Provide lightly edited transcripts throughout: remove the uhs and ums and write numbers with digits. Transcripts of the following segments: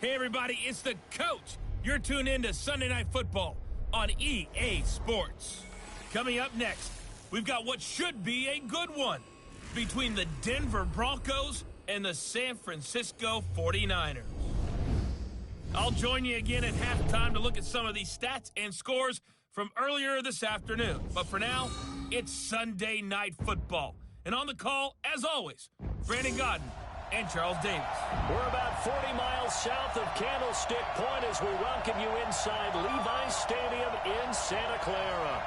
Hey, everybody, it's the coach. You're tuned in to Sunday Night Football on EA Sports. Coming up next, we've got what should be a good one between the Denver Broncos and the San Francisco 49ers. I'll join you again at halftime to look at some of these stats and scores from earlier this afternoon. But for now, it's Sunday Night Football. And on the call, as always, Brandon Godden and Charles Davis. We're about 40 miles south of Candlestick Point as we welcome you inside Levi's Stadium in Santa Clara.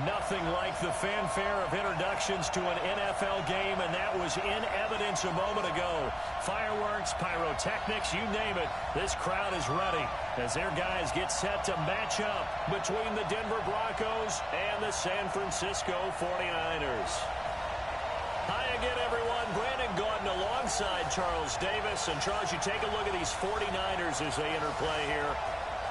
Nothing like the fanfare of introductions to an NFL game, and that was in evidence a moment ago. Fireworks, pyrotechnics, you name it. This crowd is ready as their guys get set to match up between the Denver Broncos and the San Francisco 49ers. Hi again, everyone. Brandon Godden alongside Charles Davis. And, Charles, you take a look at these 49ers as they interplay here.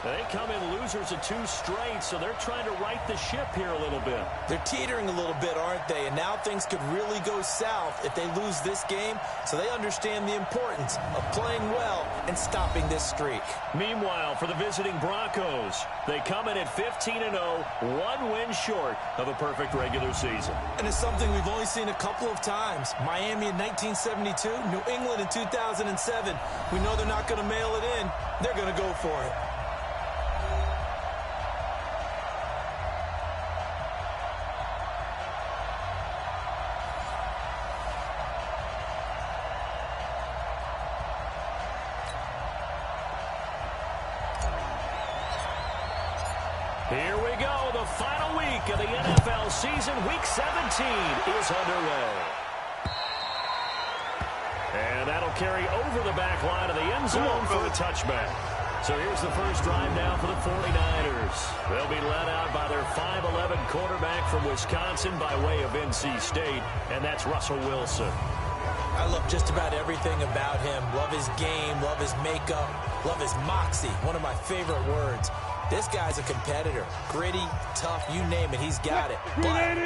They come in losers of 2 straight, so they're trying to right the ship here a little bit. They're teetering a little bit, aren't they? And now things could really go south if they lose this game, so they understand the importance of playing well and stopping this streak. Meanwhile, for the visiting Broncos, they come in at 15-0, 1 win short of a perfect regular season. And it's something we've only seen a couple of times. Miami in 1972, New England in 2007. We know they're not going to mail it in. They're going to go for it. Here we go. The final week of the NFL season. Week 17 is underway. And that'll carry over the back line of the end zone for a touchback. So here's the first drive now for the 49ers. They'll be led out by their 5'11 quarterback from Wisconsin by way of NC State, and that's Russell Wilson. I love just about everything about him. Love his game, love his makeup, love his moxie. One of my favorite words. This guy's a competitor. Gritty, tough, you name it, he's got it. But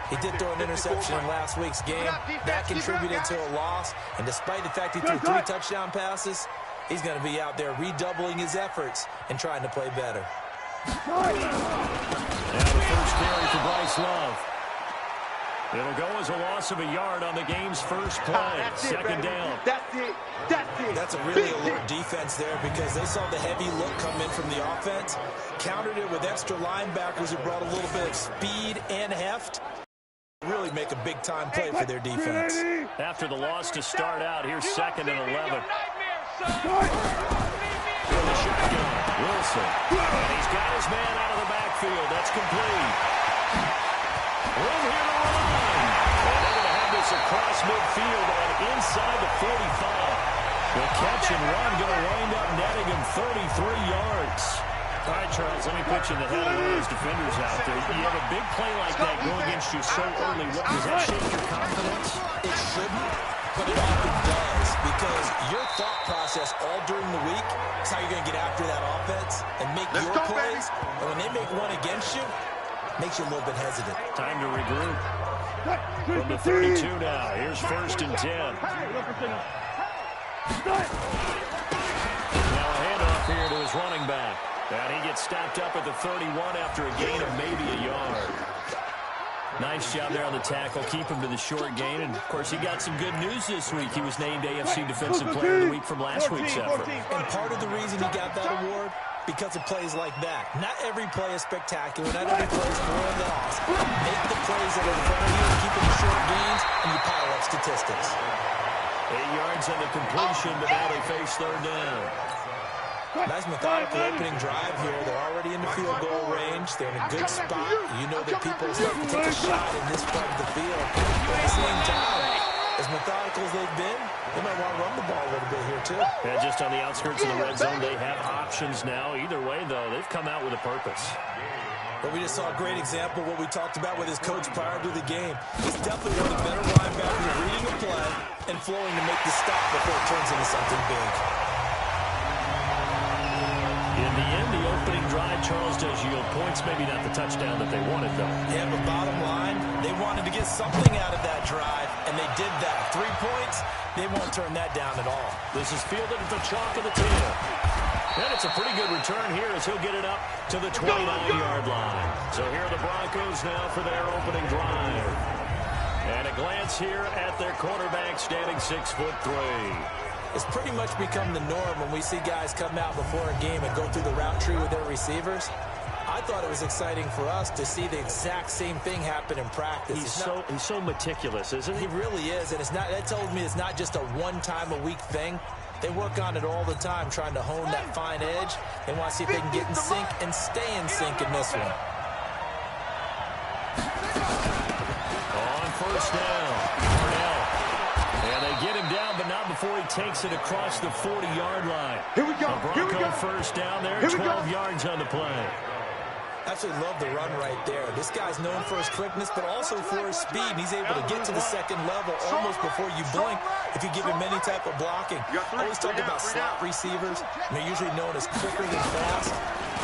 he did throw an interception in last week's game. That contributed to a loss. And despite the fact he threw 3 touchdown passes, he's going to be out there redoubling his efforts and trying to play better. Now the first carry for Bryce Love. It'll go as a loss of a yard on the game's first play. Second down. That's it. That's a really alert defense there because they saw the heavy look come in from the offense, countered it with extra linebackers who brought a little bit of speed and heft. Really make a big-time play for their defense. After the loss to start out, here's 2nd and 11. Wilson. And he's got his man out of the backfield. That's complete. Room here to run. And they're going to have this across midfield and inside the 45. The catch and run going to wind up netting him 33 yards. All right, Charles, let me put you in the head of one of those defenders out there. You have a big play like that go against you so early. Does that shake your confidence? It shouldn't, but it often does because your thought process all during the week is how you're going to get after that offense and make your plays. And when they make one against you, it makes you a little bit hesitant. Time to regroup. From the 32 now, here's 1st and 10. Now a handoff here to his running back. And he gets stopped up at the 31 after a gain of maybe a yard. Nice job there on the tackle. Keep him to the short gain. And, of course, he got some good news this week. He was named AFC Defensive Player of the Week from last week's effort. And part of the reason he got that award, because of plays like that. Not every play is spectacular. Not every play is for a loss. Make the plays that are in front of you and keep it in short gains, and you pile up statistics. 8 yards on the completion, but now they face 3rd down. Nice methodical opening drive here. They're already in the field goal range. They're in a good spot. You know that people start to take a shot in this part of the field. But at the same time, as methodical as they've been, they might want to run the ball a little bit here too. And just on the outskirts of the red zone, they have options now. Either way, though, they've come out with a purpose. But we just saw a great example of what we talked about with his coach prior to the game. He's definitely one of the better linebackers at reading the play and flowing to make the stop before it turns into something big. In the end, the opening drive, Charles, does yield points. Maybe not the touchdown that they wanted, though. Yeah, but bottom line, they wanted to get something out of that drive, and they did that. 3 points, they won't turn that down at all. This is fielded at the chalk of the 10. And it's a pretty good return here as he'll get it up to the 29-yard line. So here are the Broncos now for their opening drive. And a glance here at their quarterback standing 6'3". It's pretty much become the norm when we see guys come out before a game and go through the route tree with their receivers. I thought it was exciting for us to see the exact same thing happen in practice. He's so meticulous, isn't he? He really is, and that tells me it's not just a one-time-a-week thing. They work on it all the time, trying to hone that fine edge. They want to see if they can get in sync and stay in sync in this one. On first down, Cornell. And they get him down, but not before he takes it across the 40-yard line. Here we go. A Bronco first down there, 12 yards on the play. Absolutely love the run right there. This guy's known for his quickness, but also for his speed. And he's able to get to the second level almost before you blink if you give him any type of blocking. I always talk about slot receivers, and they're usually known as quicker than fast.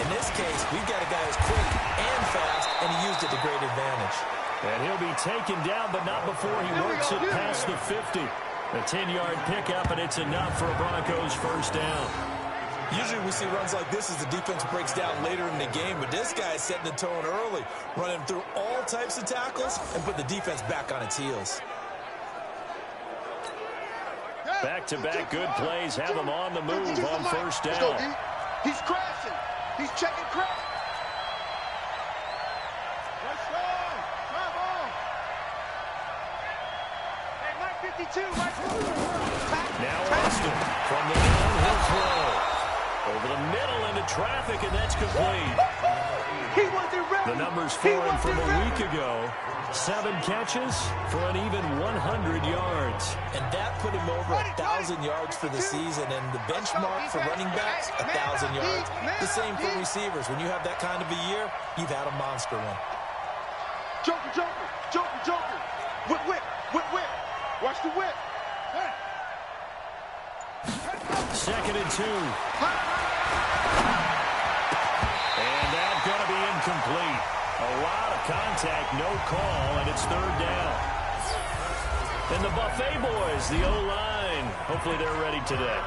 In this case, we've got a guy who's quick and fast, and he used it to great advantage. And he'll be taken down, but not before he works it past the 50. A 10-yard pickup, and it's enough for a Broncos first down. Usually we see runs like this as the defense breaks down later in the game, but this guy is setting the tone early, running through all types of tackles and put the defense back on its heels. Back-to-back good plays have him on the move on first down. He's crashing. He's checking crash. Now Austin from the downhill throw. Over the middle into traffic, and that's complete. The numbers foreign from a week ago. 7 catches for an even 100 yards. And that put him over 1,000 yards for the season. And the benchmark for running backs, 1,000 yards. The same for receivers. When you have that kind of a year, you've had a monster one. Joker, Joker, Joker, Joker. Whip, whip, whip, whip. Watch the whip. Second and 2. And that's going to be incomplete. A lot of contact, no call, and it's third down. And the Buffet boys, the O-line, hopefully they're ready today.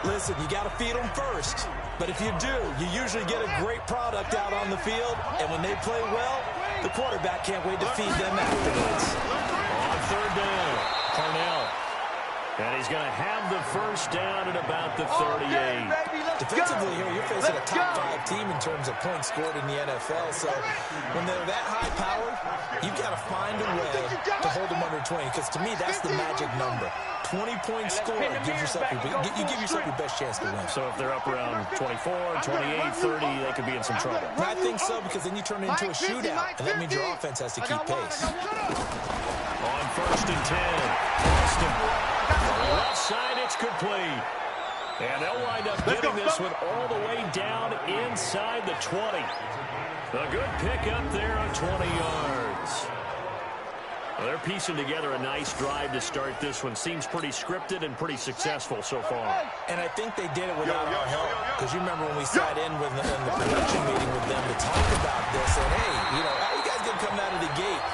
Listen, you got to feed them first. But if you do, you usually get a great product out on the field. And when they play well, the quarterback can't wait to feed them afterwards. On third down, Cornell. And he's going to have the first down at about the 38. Defensively here, you're facing a top-5 team in terms of points scored in the NFL. So when they're that high-powered, you've got to find a way to hold them under 20. Because to me, that's the magic number. 20 points scored gives yourself you give yourself your best chance to win. So if they're up around 24, 28, 30, they could be in some trouble. I think so, because then you turn it into a shootout, and that means your offense has to keep pace. On first and 10, Austin. Left side, it's complete. And they'll wind up getting this one all the way down inside the 20. A good pickup there on 20 yards. Well, they're piecing together a nice drive to start this one. Seems pretty scripted and pretty successful so far. And I think they did it without our help. Because you remember when we sat in with in the production meeting with them to talk about this. And, hey, how you guys going to come out of the gate?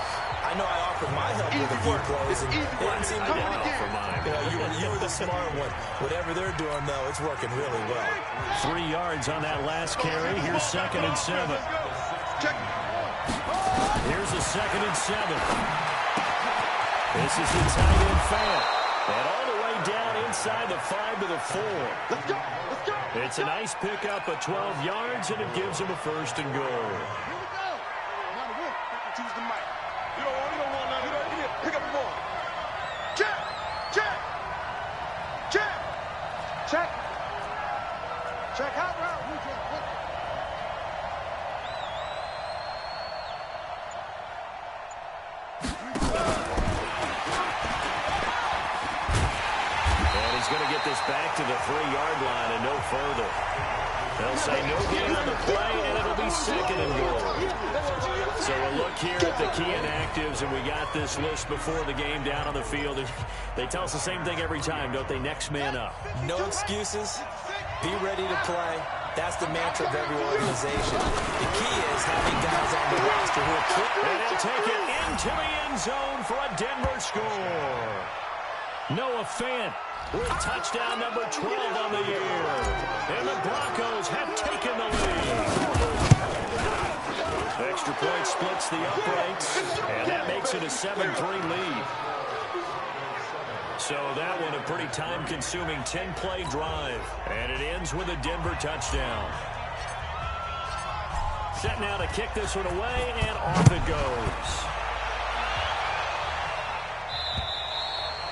I know I offered my help with a few plays, and they didn't seem to offer mine. You were the smart one. Whatever they're doing, though, it's working really well. 3 yards on that last carry. Here's second and 7. Here's a second and 7. This is the tight end fan. And all the way down inside the 5 to the 4. Let's go. Let's go. It's a nice pickup of 12 yards, and it gives him a first and goal. Here we go. Now the whip. Choose the mic. You don't want nothing. Pick up the ball. Check. Check. Check. Check. Check out route. He's going to get this back to the 3-yard line and no further. They'll say no gain on the play, and it'll be second and goal. So we'll look here at the key inactives, and we got this list before the game down on the field. They tell us the same thing every time, don't they? Next man up. No excuses. Be ready to play. That's the mantra of every organization. The key is having guys on the roster who are quick. And he'll take it into the end zone for a Denver score. Noah Fant with touchdown number 12 on the year. And the Broncos have taken the lead. Extra point splits the uprights, and that makes it a 7-3 lead. So that one a pretty time-consuming 10-play drive, and it ends with a Denver touchdown. Set now to kick this one away, and off it goes.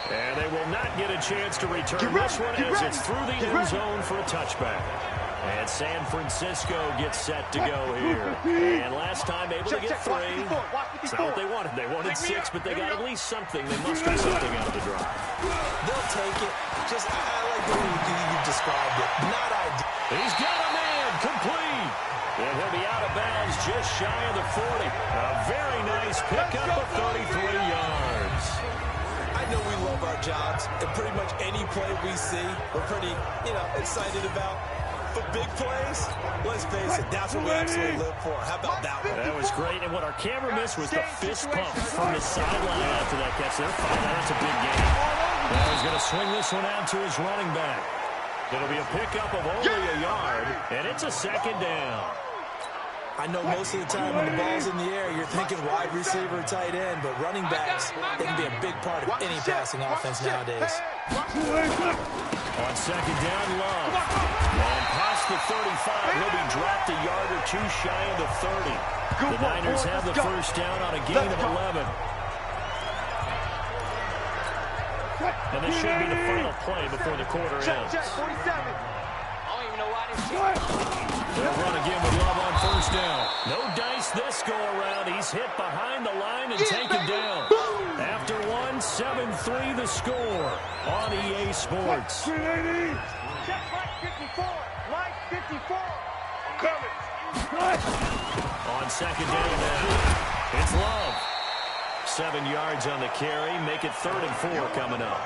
And they will not get a chance to return this one as it's through the end zone for a touchback. And San Francisco gets set to go here. And last time able to get 3. It's not what they wanted. They wanted 6, but they got at least something. They must get something out of the drive. They'll take it. Just, I like the way you described it. Not ideal. He's got a man complete. And he'll be out of bounds just shy of the 40. A very nice pickup of 33 yards. I know we love our jobs, and pretty much any play we see, we're pretty, excited about. But big plays, let's face it, that's what we actually live for. How about that one? That was great, and what our camera missed was the fist pump from the sideline after that catch. They're fine. That's a big game. Now he's going to swing this one out to his running back. It'll be a pickup of only a yard, and it's a second down. I know most of the time when the ball's in the air, you're thinking wide receiver, tight end, but running backs, they can be a big part of any passing offense nowadays. On second down, Love. And past the 35, he'll be dropped a yard or 2 shy of the 30. The Niners have the first down on a gain of 11. And this should be the final play before the quarter ends. They'll run again with Love on first down. No dice this go-around. He's hit behind the line and taken down. After 1, 7-3 the score on EA Sports. Check Mike 54. Mike 54. Coming. On second down now, it's Love. 7 yards on the carry. Make it 3rd and 4 coming up.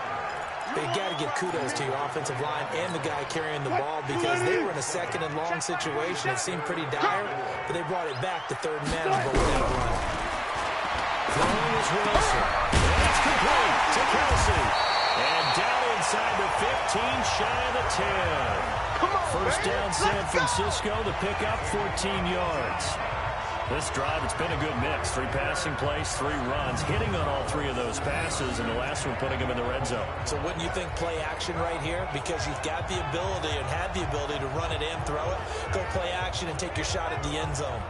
You got to give kudos to your offensive line and the guy carrying the ball because they were in a second and long situation. It seemed pretty dire, but they brought it back to 3rd and manageable with that run. Throwing is Wilson. And it's complete to Kelsey. And down inside the 15, shy of the 10. First down San Francisco, the pickup, 14 yards. This drive, it's been a good mix. 3 passing plays, 3 runs, hitting on all 3 of those passes, and the last one putting them in the red zone. So wouldn't you think play action right here? Because you've got the ability and had the ability to run it and throw it. Go play action and take your shot at the end zone.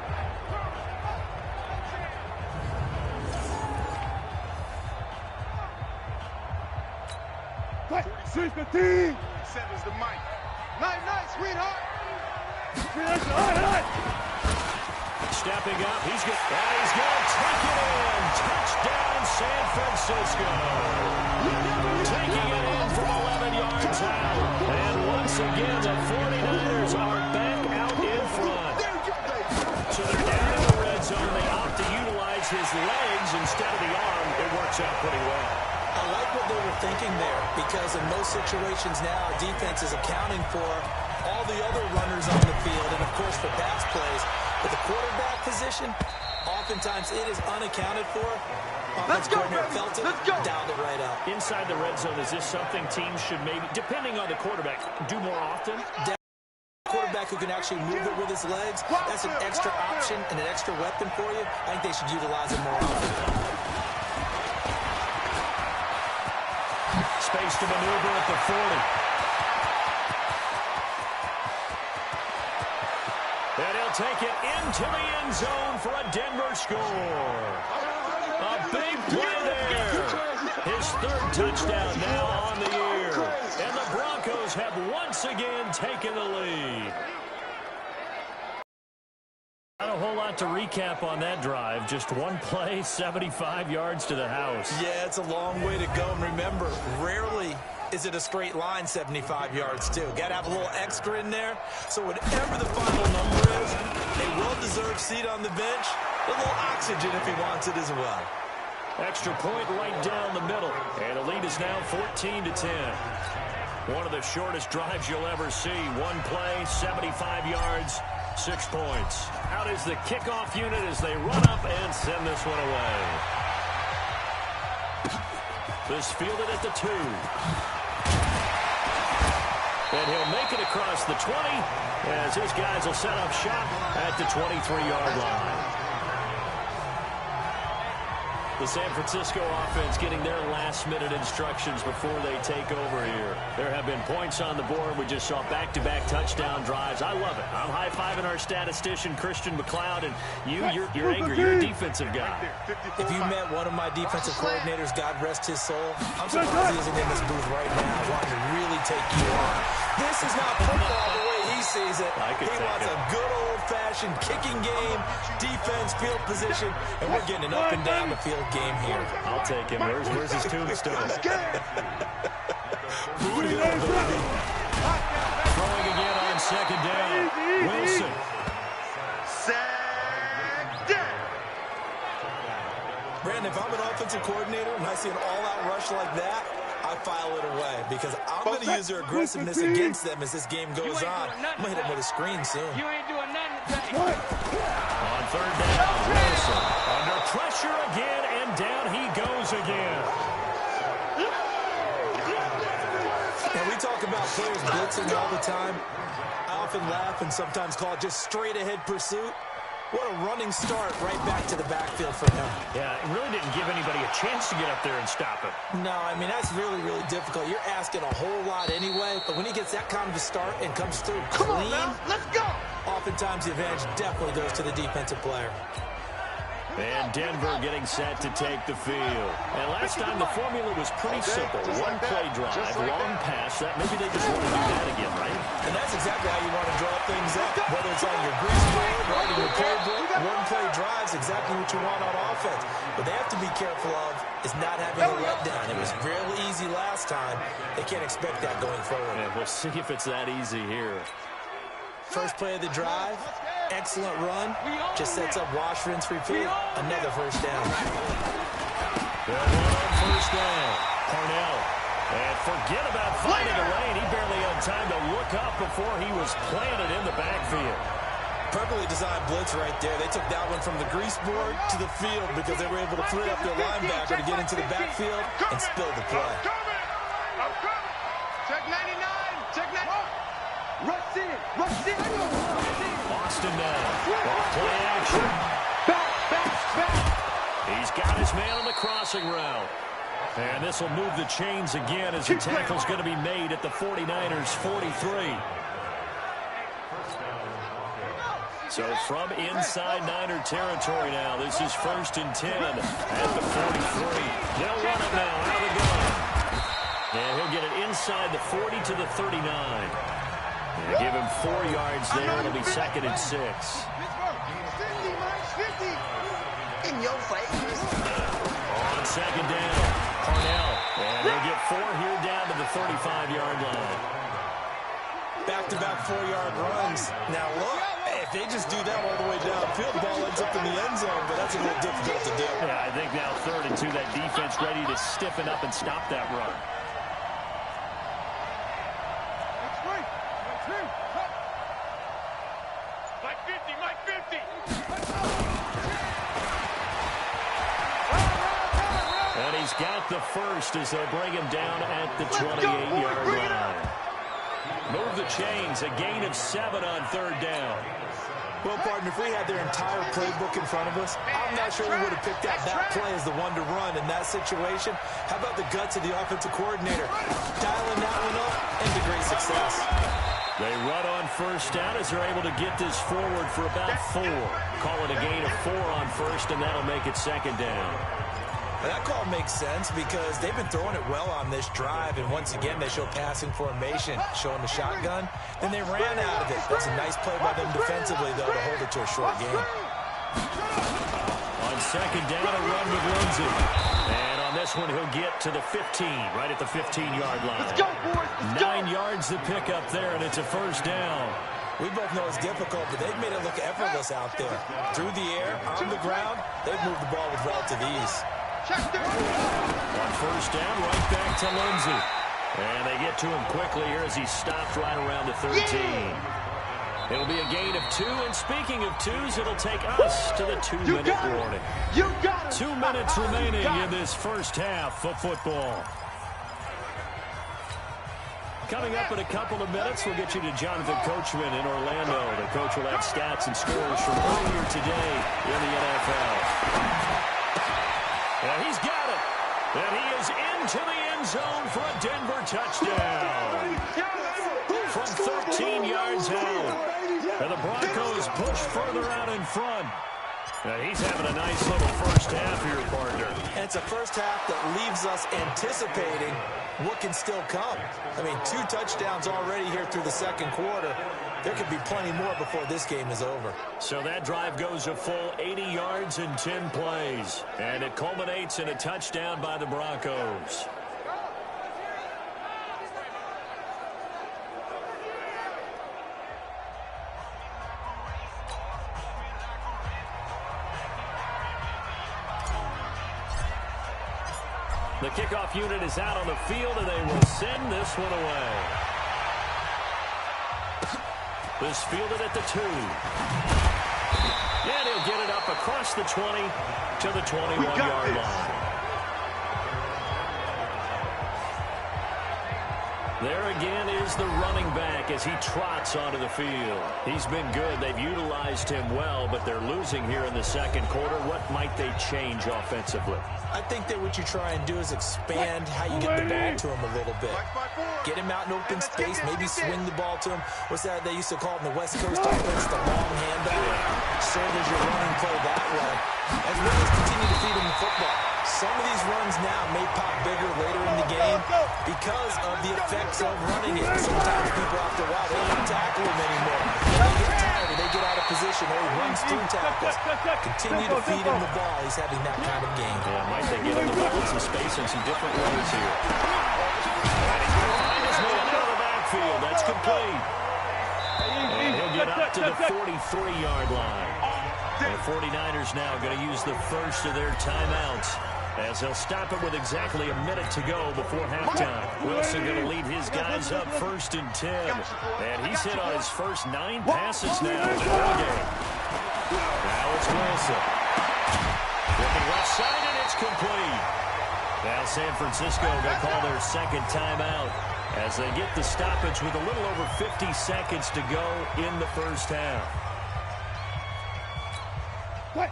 Seven's the mic. Night, sweetheart. Stepping up, he's going to take it in. Touchdown, San Francisco. Taking it in from 11 yards out. And once again, the 49ers are back out in front. So they're down in the red zone. They opt to utilize his legs instead of the arm. It works out pretty well. I like what they were thinking there because in most situations now, defense is accounting for all the other runners on the field and, of course, for pass plays. But the quarterback position, oftentimes it is unaccounted for. Let's go, baby. Let's go. Dialed it right up. Inside the red zone, is this something teams should maybe, depending on the quarterback, do more often? Quarterback who can actually move it with his legs, that's an extra option and an extra weapon for you. I think they should utilize it more often. Space to maneuver at the 40. And he'll take it into the end zone for a Denver score. A big play there. His 3rd touchdown now on the year. And the Broncos have once again taken the lead. Not a whole lot to recap on that drive. Just one play, 75 yards to the house. Yeah, it's a long way to go. And remember, rarely is it a straight line 75 yards, too. Got to have a little extra in there. So whatever the final number is, a well-deserved seat on the bench, a little oxygen if he wants it as well. Extra point right down the middle. And the lead is now 14-10. One of the shortest drives you'll ever see. One play, 75 yards, 6 points. Out is the kickoff unit as they run up and send this one away. This fielded at the 2. And he'll make it across the 20 as his guys will set up shop at the 23-yard line. The San Francisco offense getting their last-minute instructions before they take over here. There have been points on the board. We just saw back-to-back touchdown drives. I love it. I'm high-fiving our statistician, Christian McLeod, and you're angry. You're a defensive guy. If you met one of my defensive coordinators, God rest his soul, I'm surprised he isn't in this booth right now wanting to really take you on. This is not football the way he sees it. He wants a good old-fashioned kicking game, defense, field position, and we're getting an up-and-down-the-field game here. I'll take him. Where's his tombstone? Throwing again on second down. Wilson. Sack down. Brandon, if I'm an offensive coordinator and I see an all-out rush like that, I file it away because I'm going to use their aggressiveness against them as this game goes on. I'm going to hit them with a screen soon. You ain't doing nothing today. On third down, Wilson under pressure again, and down he goes again. Now, we talk about players blitzing all the time. I often laugh and sometimes call it just straight-ahead pursuit. What a running start right back to the backfield for him. Yeah, it really didn't give anybody a chance to get up there and stop him. No, I mean, that's really, really difficult. You're asking a whole lot anyway, but when he gets that kind of a start and comes through clean, Come on now, let's go. oftentimes the advantage definitely goes to the defensive player. And Denver getting set to take the field. And last time the formula was pretty simple. One play drive, long pass. Maybe they just want to do that again, right? And that's exactly how you want to draw things up. Whether it's on your grease board, writing your playbook, one play drives exactly what you want on offense. What they have to be careful of is not having a letdown. It was real easy last time. They can't expect that going forward. And we'll see if it's that easy here. First play of the drive, excellent run, just sets up wash, rinse, repeat, another first down. They'll run on first down. Parnell. And forget about finding a lane. He barely had time to look up before he was planted in the backfield. Perfectly designed blitz right there. They took that one from the grease board to the field because they were able to free up their linebacker to get into the backfield and spill the play. I'm coming. Check 99. Check 99. Rush in. Rush in. Boston now. Off play action. Back. He's got his man on the crossing route. And this will move the chains again as the tackle's going to be made at the 49ers 43. So from inside Niner territory now, this is 1st and 10 at the 43. They'll run it now out of the gun. And he'll get it inside the 40 to the 39. And give him 4 yards there. It'll be 2nd and 6. 50, Mike, 50. In your face. On second down, Parnell. And they get 4 here down to the 35-yard line. Back-to-back 4-yard runs. Now look, if they just do that all the way downfield, the ball ends up in the end zone, but that's a little difficult to do. Yeah, I think now 3rd and 2, that defense ready to stiffen up and stop that run. And he's got the first as they bring him down at the 28-yard line. Move the chains, a gain of 7 on 3rd down. Well, partner, if we had their entire playbook in front of us, I'm not sure we would have picked out that play as the one to run in that situation. How about the guts of the offensive coordinator? Dialing that one up into great success. They run on first down as they're able to get this forward for about 4. Call it a gain of 4 on first, and that'll make it 2nd down. That call makes sense because they've been throwing it well on this drive, and once again, they show passing formation, showing the shotgun. Then they ran out of it. That's a nice play by them defensively, though, to hold it to a short game. On second down, a run with Lindsay. And on this one, he'll get to the 15, right at the 15-yard line. Let's go, boys. Let's 9 yards to pick up there, and it's a first down. We both know it's difficult, but they've made it look effortless out there. Through the air, on the ground, they've moved the ball with relative ease. On first down, right back to Lindsay. And they get to him quickly here as he stopped right around the 13. It'll be a gain of 2, and speaking of 2s, it'll take us to the 2-minute warning. 2 minutes remaining in this first half of football. Coming up in a couple of minutes, we'll get you to Jonathan Coachman in Orlando. The coach will have stats and scores from earlier today in the NFL. And he's got it. And he is into the end zone for a Denver touchdown. From 13 yards out. And the Broncos push further out in front. He's having a nice little first half here, partner. And it's a first half that leaves us anticipating what can still come. I mean, 2 touchdowns already here through the second quarter. There could be plenty more before this game is over. So that drive goes a full 80 yards in 10 plays. And it culminates in a touchdown by the Broncos. The kickoff unit is out on the field, and they will send this one away. This fielded at the 2. And he'll get it up across the 20 to the 21-yard line. There again is the running back as he trots onto the field. He's been good. They've utilized him well, but they're losing here in the second quarter. What might they change offensively? I think that what you try and do is expand how you get the ball to him a little bit. Get him out in open space, maybe swing the ball to him. What's that they used to call it in the West Coast offense, the long handoff? Serve as your running play that way. As well as continue to feed him the football. Some of these runs now may pop bigger later in the game because of the effects of running it. Sometimes people after a while, they don't tackle him anymore. They get tired or they get out of position or he runs through tackles. Continue to feed him the ball. He's having that kind of game. Yeah, might they get him the ball in some space in some different ways here. And he's going to find his man out of the backfield. That's complete. And he'll get up to the 43-yard line. And the 49ers now going to use the first of their timeouts as they'll stop it with exactly a minute to go before halftime. Wilson going to lead his guys up 1st and 10. And he's hit on his first 9 passes now in the ball game. Now it's Wilson. Looking left side, and it's complete. Now San Francisco going to call their second timeout as they get the stoppage with a little over 50 seconds to go in the first half.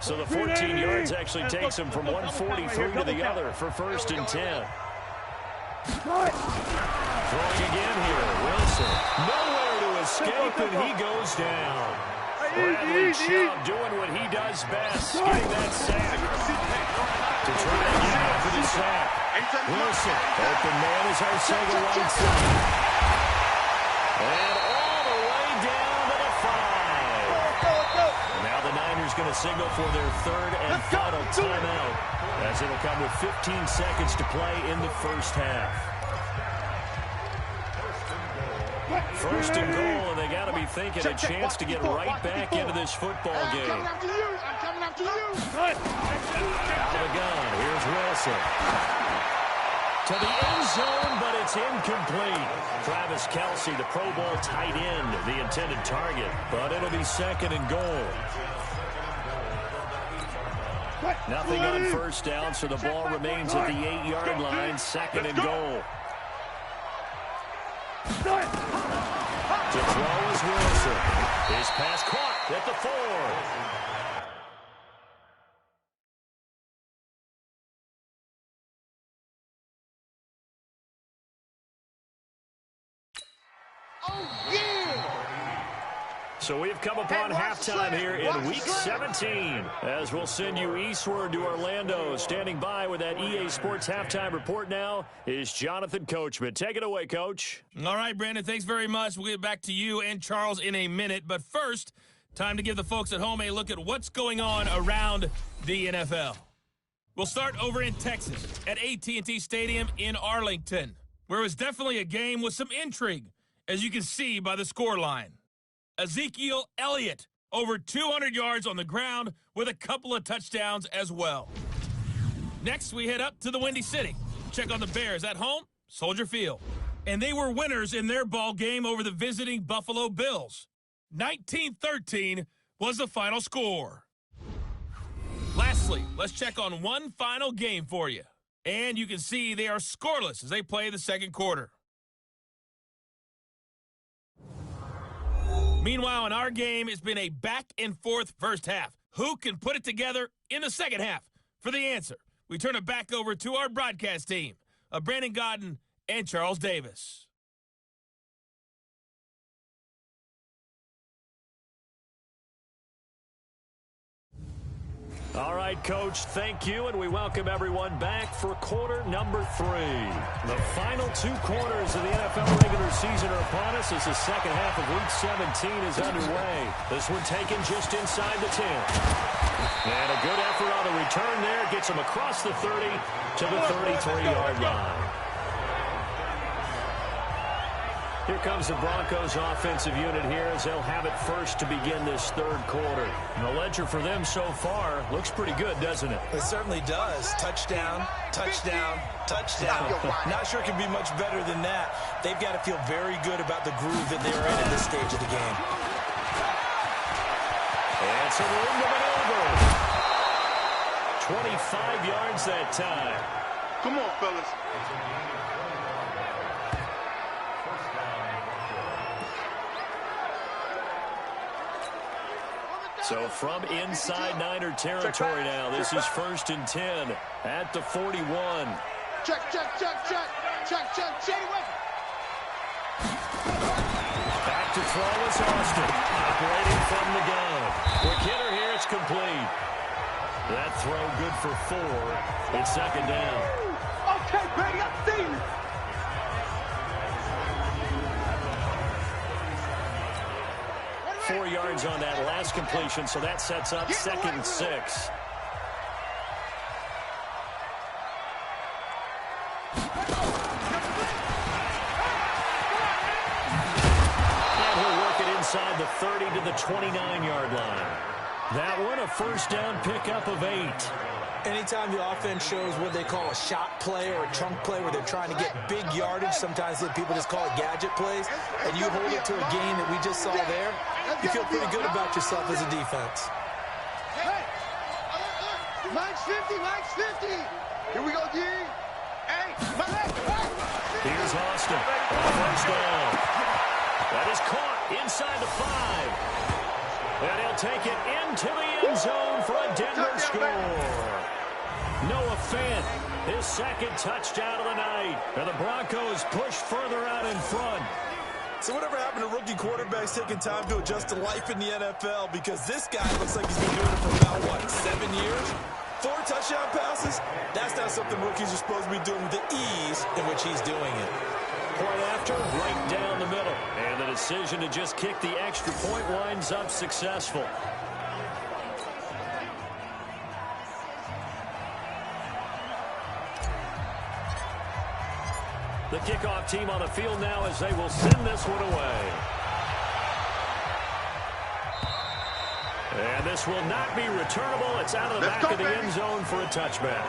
So the 14 yards actually takes him from 143 to the other for 1st and 10. Throwing again here, Wilson. Nowhere to escape, and he goes down. Bradley Chubb doing what he does best, getting that sack. To try again after the sack. Wilson, open man is Arcega right side. And all the way down to the 5. Now the Niners going to signal for their 3rd and final timeout as it'll come with 15 seconds to play in the first half. 1st and goal, and they got to be thinking a chance to get right back into this football game. Out of the gun, here's Wilson. To the end zone, but it's incomplete. Travis Kelce, the Pro Bowl tight end, the intended target, but it'll be 2nd and goal. Nothing on 1st down, so the ball remains at the 8-yard line, 2nd and goal. To throw is Wilson. His pass caught at the 4. So we've come upon halftime here in Week 17 as we'll send you eastward to Orlando. Standing by with that EA Sports halftime report now is Jonathan Coachman. Take it away, Coach. All right, Brandon, thanks very much. We'll get back to you and Charles in a minute. But first, time to give the folks at home a look at what's going on around the NFL. We'll start over in Texas at AT&T Stadium in Arlington, where it was definitely a game with some intrigue, as you can see by the scoreline. Ezekiel Elliott, over 200 yards on the ground with a couple of touchdowns as well. Next, we head up to the Windy City. Check on the Bears at home, Soldier Field. And they were winners in their ball game over the visiting Buffalo Bills. 19-13 was the final score. Lastly, let's check on one final game for you. And you can see they are scoreless as they play the second quarter. Meanwhile, in our game, it's been a back-and-forth first half. Who can put it together in the second half? For the answer, we turn it back over to our broadcast team of Brandon Godden and Charles Davis. All right, Coach, thank you, and we welcome everyone back for quarter number 3. The final 2 quarters of the NFL regular season are upon us as the second half of Week 17 is underway. This one taken just inside the 10. And a good effort on the return there gets him across the 30 to the 33-yard line. Here comes the Broncos offensive unit here as they'll have it first to begin this third quarter. And the ledger for them so far looks pretty good, doesn't it? It certainly does. Touchdown, touchdown, touchdown. Not sure it can be much better than that. They've got to feel very good about the groove that they're in at this stage of the game. And some room to maneuver. 25 yards that time. Come on, fellas. So from inside Niner territory now, this is 1st and 10 at the 41. Check, check, check, check. Check, check, check. Back to throw is Austin. Operating from the gun. Quick hitter here, it's complete. That throw good for 4. It's second down. Okay, baby, I've seen it. Four yards on that last completion, so that sets up 2nd and 6. And he'll work it inside the 30 to the 29-yard line. That one, a first down pickup of 8. Anytime the offense shows what they call a shot play or a chunk play where they're trying to get big yardage, sometimes people just call it gadget plays, and you hold it to a gain that we just saw there, you feel pretty good about yourself as a defense. Hey! Mike's 50, Mike's 50! Here we go, D! Hey! Mike! Here's Austin. First down. That is caught inside the 5. And he'll take it into the end zone for a Denver score. Noah Fant, his second touchdown of the night. And the Broncos push further out in front. So whatever happened to rookie quarterbacks taking time to adjust to life in the NFL? Because this guy looks like he's been doing it for about, 7 years? 4 touchdown passes? That's not something rookies are supposed to be doing with the ease in which he's doing it. Point after, right down the middle. And the decision to just kick the extra point winds up successful. The kickoff team on the field now as they will send this one away. And this will not be returnable. It's out of the back of the end zone for a touchback.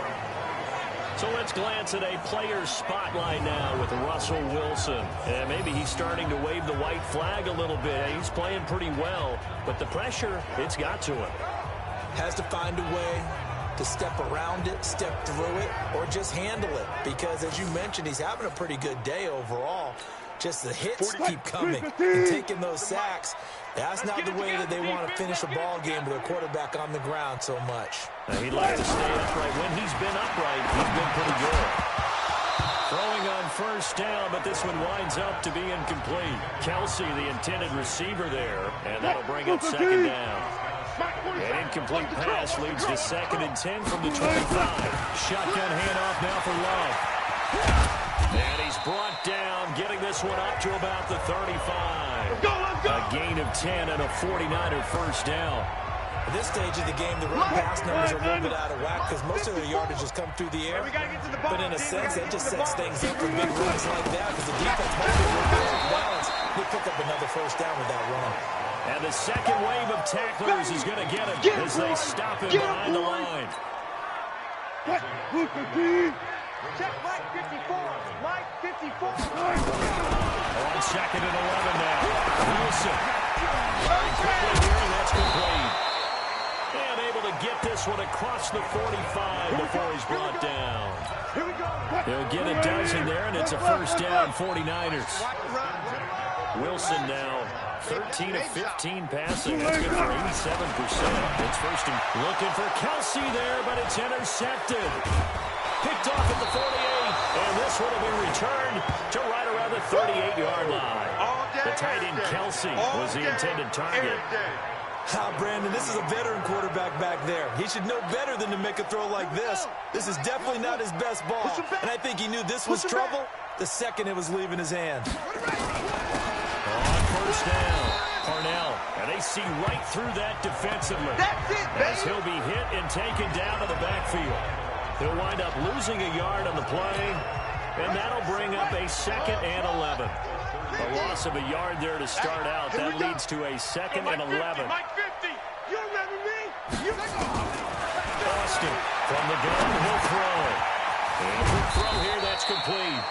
So let's glance at a player's spotlight now with Russell Wilson. And maybe he's starting to wave the white flag a little bit. He's playing pretty well, but the pressure, it's got to him. Has to find a way to step around it, step through it, or just handle it. Because, as you mentioned, he's having a pretty good day overall. Just the hits keep coming and taking those sacks. That's not the way that they want to finish a ball game with their quarterback on the ground so much. He'd like to stay upright. When he's been upright, he's been pretty good. Throwing on first down, but this one winds up to be incomplete. Kelsey, the intended receiver there, and that'll bring up second down. An incomplete pass leads to 2nd and 10 from the 25. Shotgun handoff now for Love. And he's brought down, getting this one up to about the 35. A gain of 10 and a 49er first down. At this stage of the game, the run-pass numbers are a little bit out of whack because most of their yardage has come through the air. But in a sense, that just sets things up for big runs like that because the defense might be able to balance. They pick up another first down with that run. And the second wave of tacklers is going to get him as they stop him behind the line. Check Mike 54. Mike 54. On 2nd and 11 now. Wilson Firing quickly here, and that's complete. And able to get this one across the 45 before he's brought down. He'll get a dozen there, and it's a first down, 49ers. Wilson now 13 of 15 passing. That's good for 87%. It's first and looking for Kelsey there, but it's intercepted. Picked off at the 48, and this one will be returned to right around the 38-yard line. The tight end Kelsey was the intended target. Brandon, this is a veteran quarterback back there. He should know better than to make a throw like this. This is definitely not his best ball, and I think he knew this was trouble the second it was leaving his hand. On first down, Parnell, and they see right through that defensively. As he'll be hit and taken down to the backfield. He'll wind up losing a yard on the play, and that'll bring up a 2nd and 11. A loss of a yard there to start out. That leads to a 2nd and 11. Austin from the gun, he'll throw. And he'll throw here, that's complete.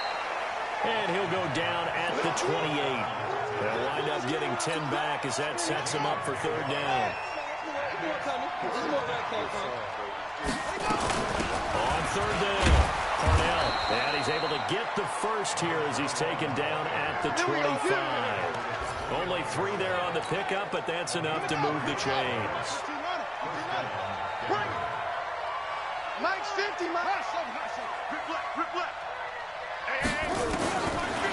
And he'll go down at the 28. They'll wind up getting 10 back as that sets him up for 3rd down. On 3rd down, Parnell. And he's able to get the first here as he's taken down at the 25. Only 3 there on the pickup, but that's enough to move the chains. Mike's 50, Mike. Rip left.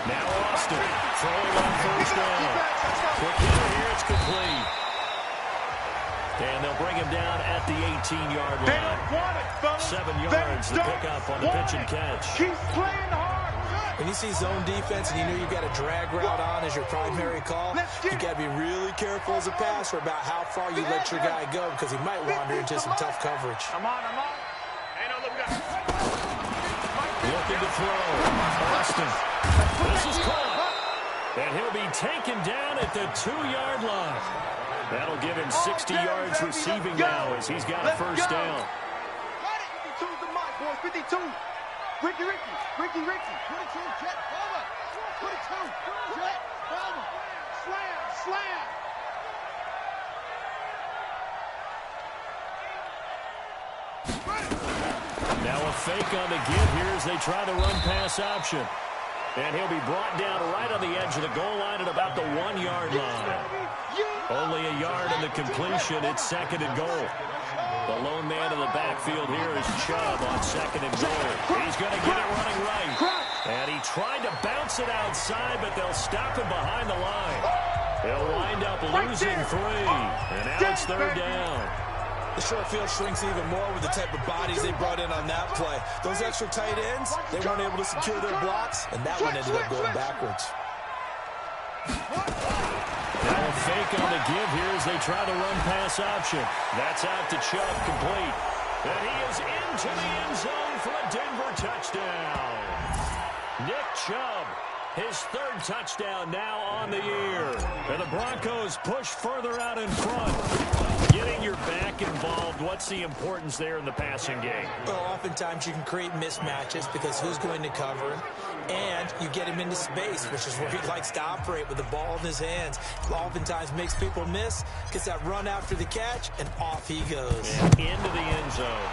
Now Austin throwing on first down. Quick hitter here, it's complete. And they'll bring him down at the 18-yard line. 7 yards, the pickup on the pitch and catch. Keep playing hard. When you see zone defense and you know you've got a drag route on as your primary call, you got to be really careful as a passer about how far you let your guy go because he might wander into some tough coverage. I'm on. Ain't no look out. Looking to throw. Austin. This is caught. And he'll be taken down at the 2-yard line. That'll give him 60 yards receiving now as he's got a first down. 52's the mark, boys. 52. Ricky. 22, jet, over. 22, jet, over. Slam. Now a fake on the give here as they try the run pass option. And he'll be brought down right on the edge of the goal line at about the 1-yard line. Only a yard in the completion. It's 2nd and goal. The lone man in the backfield here is Chubb on 2nd and goal. He's going to get it running right. And he tried to bounce it outside, but they'll stop him behind the line. He'll wind up losing 3. And now it's 3rd down. The short field shrinks even more with the type of bodies they brought in on that play. Those extra tight ends, they weren't able to secure their blocks, and that one ended up going backwards. Now a fake on the give here as they try the run pass option. That's out to Chubb, complete. And he is into the end zone for a Denver touchdown. Nick Chubb, his 3rd touchdown now on the year. And the Broncos push further out in front. Getting your back involved, what's the importance there in the passing game? Well, oftentimes you can create mismatches because who's going to cover him? And you get him into space, which is where he likes to operate with the ball in his hands. Oftentimes makes people miss, gets that run after the catch, and off he goes. And into the end zone.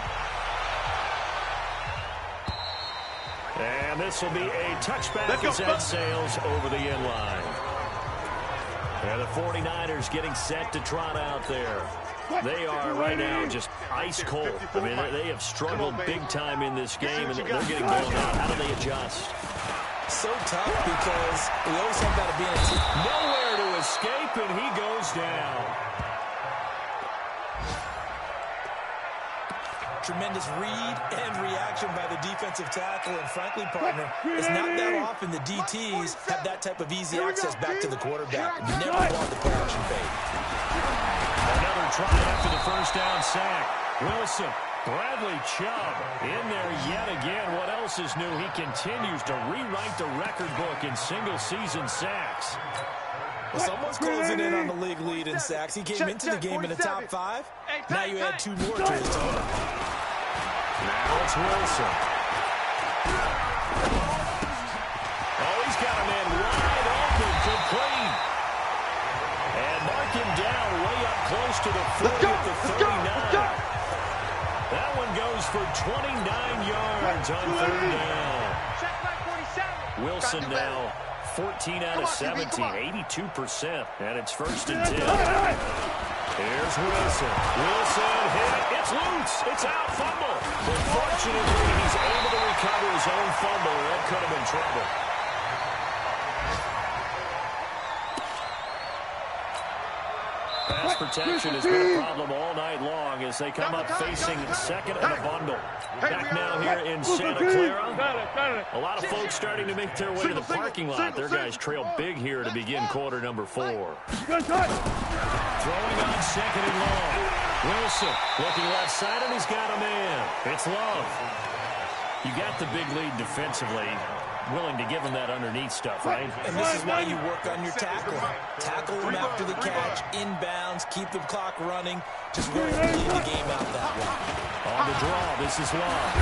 And this will be a touchback as that sails over the end line. And the 49ers getting set to trot out there. They are right now just ice cold. I mean, they have struggled big time in this game, and they're getting bailed out. How do they adjust? So tough because we always talk about it being a team. Nowhere to escape, and he goes down. Tremendous read and reaction by the defensive tackle, and frankly, partner, it's not that often the DTs have that type of easy access back to the quarterback. Never bought the play-action fake. Another try after the first down sack. Wilson, Bradley Chubb in there yet again. What else is new? He continues to rewrite the record book in single-season sacks. Well, someone's closing in on the league lead in sacks. He came into the game in the top 5. Now you add 2 more to his total. Now it's Wilson. Oh, he's got a man wide open, complete. And to the 40 at the 39. That one goes for 29 yards on third down. Wilson now 14 out of 17, 82%, and it's first and 10. Here's Wilson. Wilson hit. It's loose. It's out. Fumble. But fortunately, he's able to recover his own fumble. That could have been trouble. Pass protection has been a problem all night long as they come up facing second and a bundle. Back now here in Santa Clara. A lot of folks starting to make their way to the parking lot. Their guys trail big here to begin quarter number 4. Throwing on second and long. Wilson looking left side, and he's got a man. It's Love. You got the big lead defensively. Willing to give him that underneath stuff, right? And this is why you work on your tackle. Tackle him after the catch, inbounds, keep the clock running. Just really lead the game out that way. On the draw, this is Love.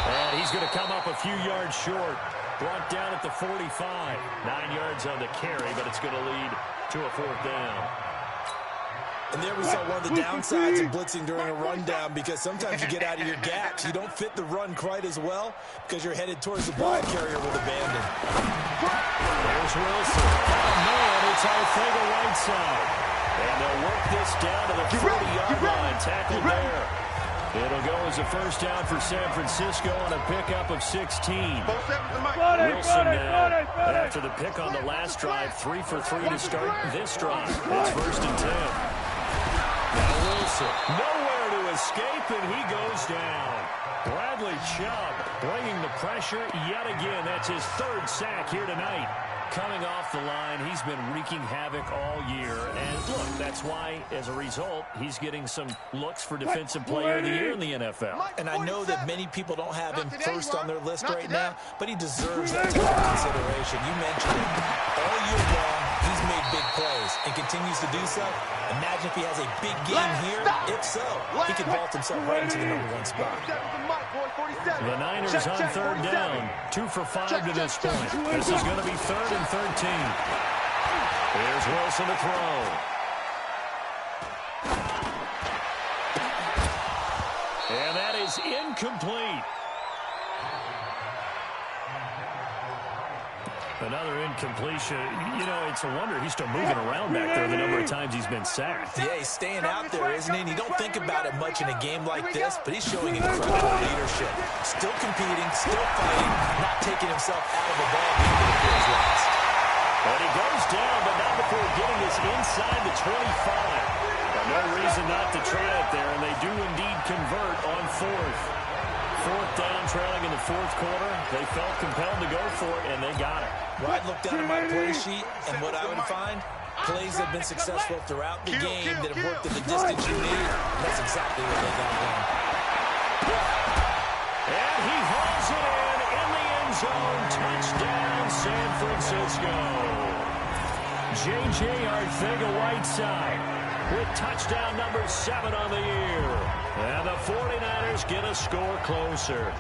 And he's going to come up a few yards short. Brought down at the 45. 9 yards on the carry, but it's going to lead to a 4th down. And there we saw one of the downsides of blitzing during a rundown, because sometimes you get out of your gaps. You don't fit the run quite as well because you're headed towards the ball carrier with abandon. There's Wilson. Oh, man, it's Arcega-Whiteside. And they'll work this down to the 40-yard line. Tackled there. It'll go as a first down for San Francisco on a pickup of 16. Wilson now, after the pick on the last drive, 3 for 3 to start this drive. It's first and 10. Now Wilson, nowhere to escape, and he goes down. Bradley Chubb bringing the pressure yet again. That's his 3rd sack here tonight. Coming off the line, he's been wreaking havoc all year. And look, that's why, as a result, he's getting some looks for Defensive Player of the Year in the NFL. And I know that many people don't have him first on their list right now, but he deserves that type of consideration. You mentioned it. All year long, he's made big plays and continues to do so. Imagine if he has a big game here. If so, he could vault himself right into the #1 spot. The Niners on 3rd down. 2 for 5 to this point. This is going to be 3rd and 13. Here's Wilson to throw. And that is incomplete. Another incompletion. You know, it's a wonder he's still moving around back there the number of times he's been sacked. Yeah, he's staying out there, isn't he? And you don't think about it much in a game like this, but he's showing incredible leadership. Still competing, still fighting, not taking himself out of the ball game when it feels last. And he goes down, but not before getting us inside the 25. No reason not to try it there, and they do indeed convert on 4th. 4th down, trailing in the 4th quarter. They felt compelled to go for it, and they got it. Well, I'd look down at my play sheet, and what I would find, plays that have been successful throughout the game that have worked at the distance you need. That's exactly what they got done. And he hauls it in the end zone. Touchdown, San Francisco. J.J. Arcega-Whiteside with touchdown number 7 on the year. And the 49ers get a score closer.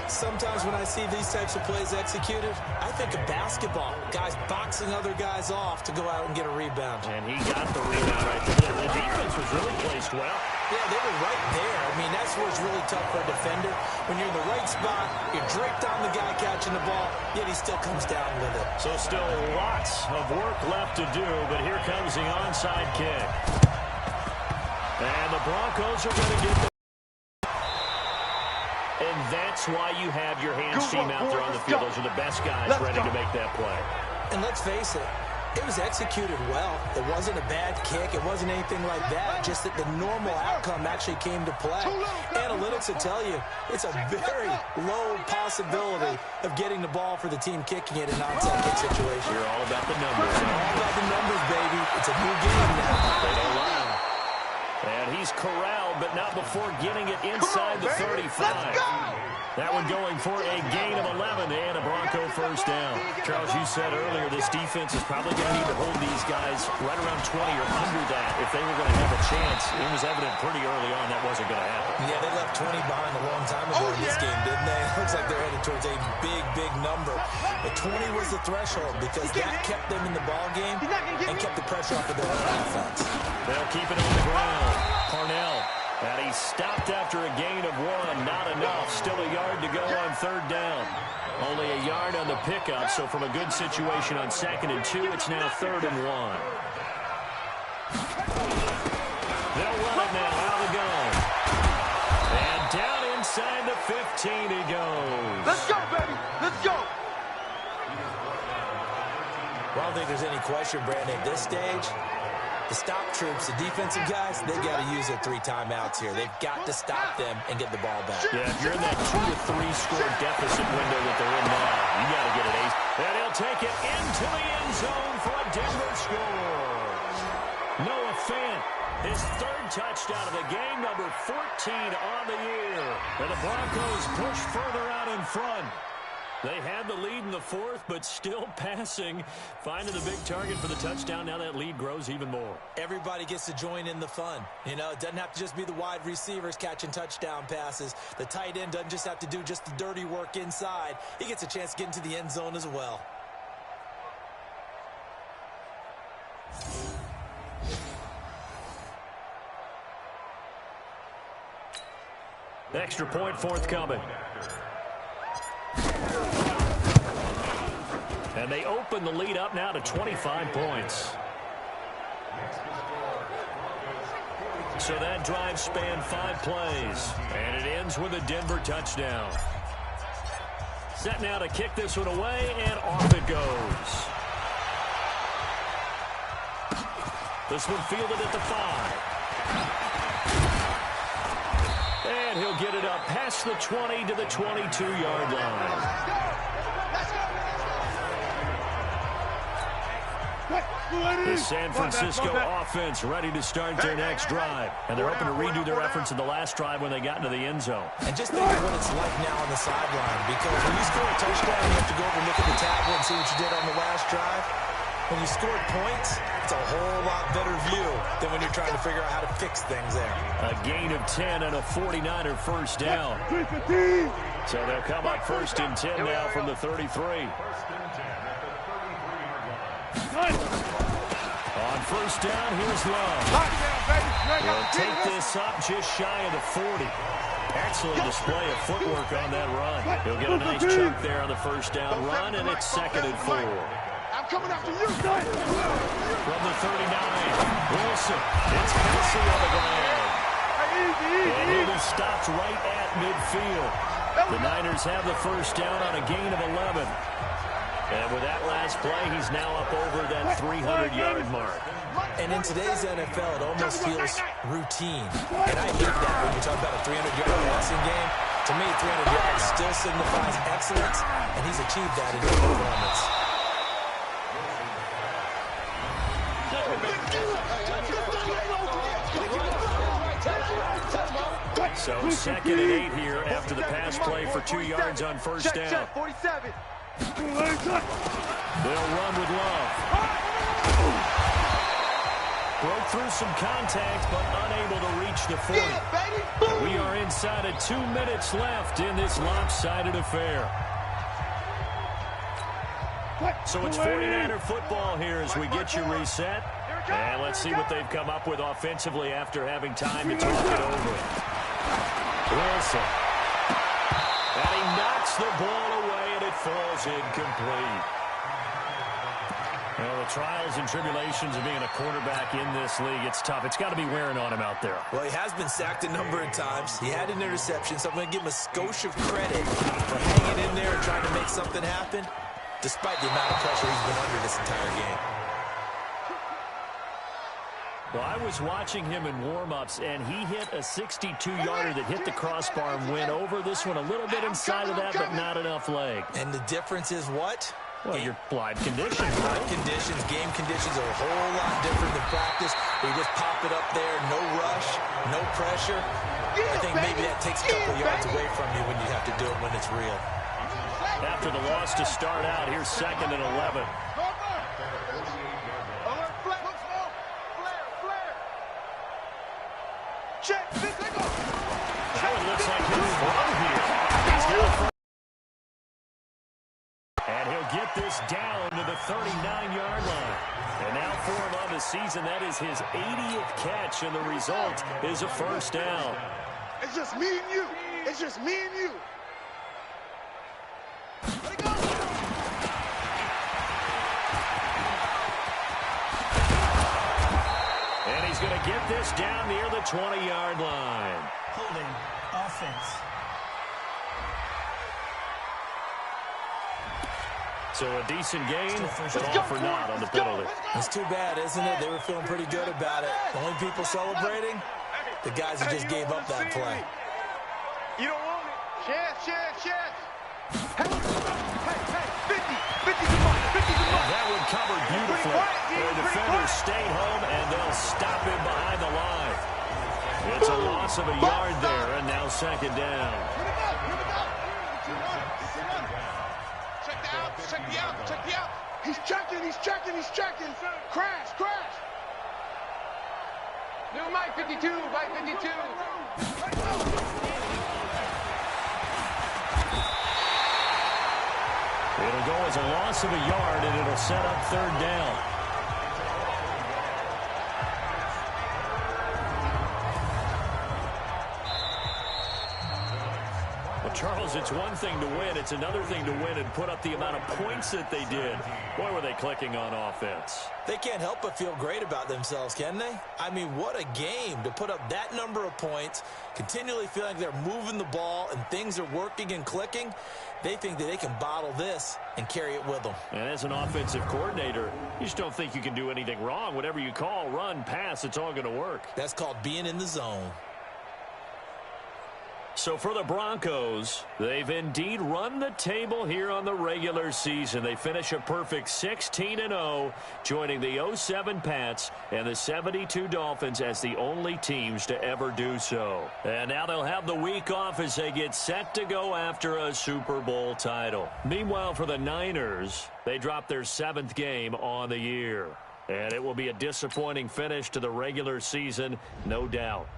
Sometimes when I see these types of plays executed, I think of basketball. Guys boxing other guys off to go out and get a rebound. And he got the rebound right there. The defense was really placed well. Yeah, they were right there. I mean, that's where it's really tough for a defender. When you're in the right spot, you're draped on the guy catching the ball, yet he still comes down with it. So still lots of work left to do, but here comes the onside kick. And the Broncos are going to get the... And that's why you have your hands team out there on the field. Those are the best guys ready to make that play. And let's face it, it was executed well. It wasn't a bad kick. It wasn't anything like that. Just that the normal outcome actually came to play. Analytics will tell you it's a very low possibility of getting the ball for the team kicking it in an onside kick situation. You're all about the numbers. It's all about the numbers, baby. It's a new game now. They don't lie. And he's corralled, but not before getting it inside the 35. That one going for a gain of 11 and a Bronco first down. Charles, you said earlier this defense is probably going to need to hold these guys right around 20 or under that if they were going to have a chance. It was evident pretty early on that wasn't going to happen. Yeah, they left 20 behind a long time ago in this game, didn't they? It looks like they're headed towards a big, big number. The 20 was the threshold because that kept them in the ball game and kept the pressure off of their own offense. They'll keep it on the ground. Parnell. And he stopped after a gain of 1. Not enough. Still a yard to go on third down. Only a yard on the pickup, so from a good situation on 2nd and 2, it's now 3rd and 1. They'll run it now out of the gun. And down inside the 15 he goes. Let's go, baby. Let's go. Well, I don't think there's any question, Brandon, at this stage, the stop troops, the defensive guys, they've got to use their 3 timeouts here. They've got to stop them and get the ball back. Yeah, if you're in that 2 to 3 score deficit window that they're in now, you got to get an ace. And he'll take it into the end zone for a Denver score. Noah Fant, his 3rd touchdown of the game, number 14 on the year. And the Broncos push further out in front. They had the lead in the 4th, but still passing. Finding the big target for the touchdown. Now that lead grows even more. Everybody gets to join in the fun. You know, it doesn't have to just be the wide receivers catching touchdown passes. The tight end doesn't just have to do just the dirty work inside. He gets a chance to get into the end zone as well. Extra point forthcoming. And they open the lead up now to 25 points. So that drive spanned 5 plays. And it ends with a Denver touchdown. Set now to kick this one away, and off it goes. This one fielded at the 5. And he'll get it up past the 20 to the 22-yard line. The San Francisco offense ready to start their next drive. And they're hoping to redo their efforts in the last drive when they got into the end zone. And just think of what it's like now on the sideline. Because when you score a touchdown, you have to go over and look at the tablet and see what you did on the last drive. When you scored points, it's a whole lot better view than when you're trying to figure out how to fix things there. A gain of 10 and a 49er first down. So they'll come up 1st and 10 now from the 33. On first down, here's Love. He'll take this up just shy of the 40. Excellent display of footwork on that run. He'll get a nice chunk there on the first down run, and it's 2nd and 4. I'm coming after you. From the 39, Wilson. It's Kelsey on the ground. And he'll be stopped right at midfield. The Niners have the first down on a gain of 11. And with that last play, he's now up over that 300-yard mark. And in today's NFL, it almost feels routine. And I hate that when you talk about a 300-yard passing game. To me, 300 yards still signifies excellence, and he's achieved that in his performance. So 2nd and 8 here after the pass play for 2 yards on first down. 47. They'll run with Love. Broke through some contact, but unable to reach the 40. We are inside of 2 minutes left in this lopsided affair. So it's 49er football here as we get you reset. And let's see what they've come up with offensively after having time to talk it over. Wilson. And he knocks the ball away, and it falls incomplete. Well, the trials and tribulations of being a quarterback in this league, it's tough. It's got to be wearing on him out there. Well, he has been sacked a number of times. He had an interception, so I'm going to give him a skosh of credit for hanging in there and trying to make something happen, despite the amount of pressure he's been under this entire game. Well, I was watching him in warm-ups, and he hit a 62-yarder that hit the crossbar and went over. This one a little bit inside of that, but not enough leg. And the difference is what? Well, your live conditions, right? Conditions, game conditions are a whole lot different than practice. You just pop it up there, no rush, no pressure. I think maybe that takes a couple yards away from you when you have to do it when it's real. After the loss to start out, here's 2nd and 11. Check. That one looks like he's thrown here. He's got a... And he'll this down to the 39-yard line. And now for him on the season, that is his 80th catch, and the result is a first down. It's just me and you. It's just me and you. Let it go. And he's going to get this down near the 20-yard line. Holding offense. So a decent gain, but all for naught on the penalty. It's too bad, isn't it? They were feeling pretty good about it. The only people celebrating, the guys who just gave up that play. You don't want it. Chance. Hey, 50 to mark. That one covered beautifully. The defenders stayed home, and they'll stop him behind the line. It's a loss of a yard there, and now second down. Check the out. He's checking. Crash. New Mike 52, Mike 52. It'll go as a loss of a yard, and it'll set up third down. Well, Charles, it's one thing to win. It's another thing to win and put up the amount of points that they did. Boy, were they clicking on offense. They can't help but feel great about themselves, can they? I mean, what a game to put up that number of points, continually feeling like they're moving the ball and things are working and clicking. They think that they can bottle this and carry it with them. And as an offensive coordinator, you just don't think you can do anything wrong. Whatever you call, run, pass, it's all going to work. That's called being in the zone. So for the Broncos, they've indeed run the table here on the regular season. They finish a perfect 16-0, joining the 07 Pats and the 72 Dolphins as the only teams to ever do so. And now they'll have the week off as they get set to go after a Super Bowl title. Meanwhile, for the Niners, they dropped their 7th game on the year. And it will be a disappointing finish to the regular season, no doubt.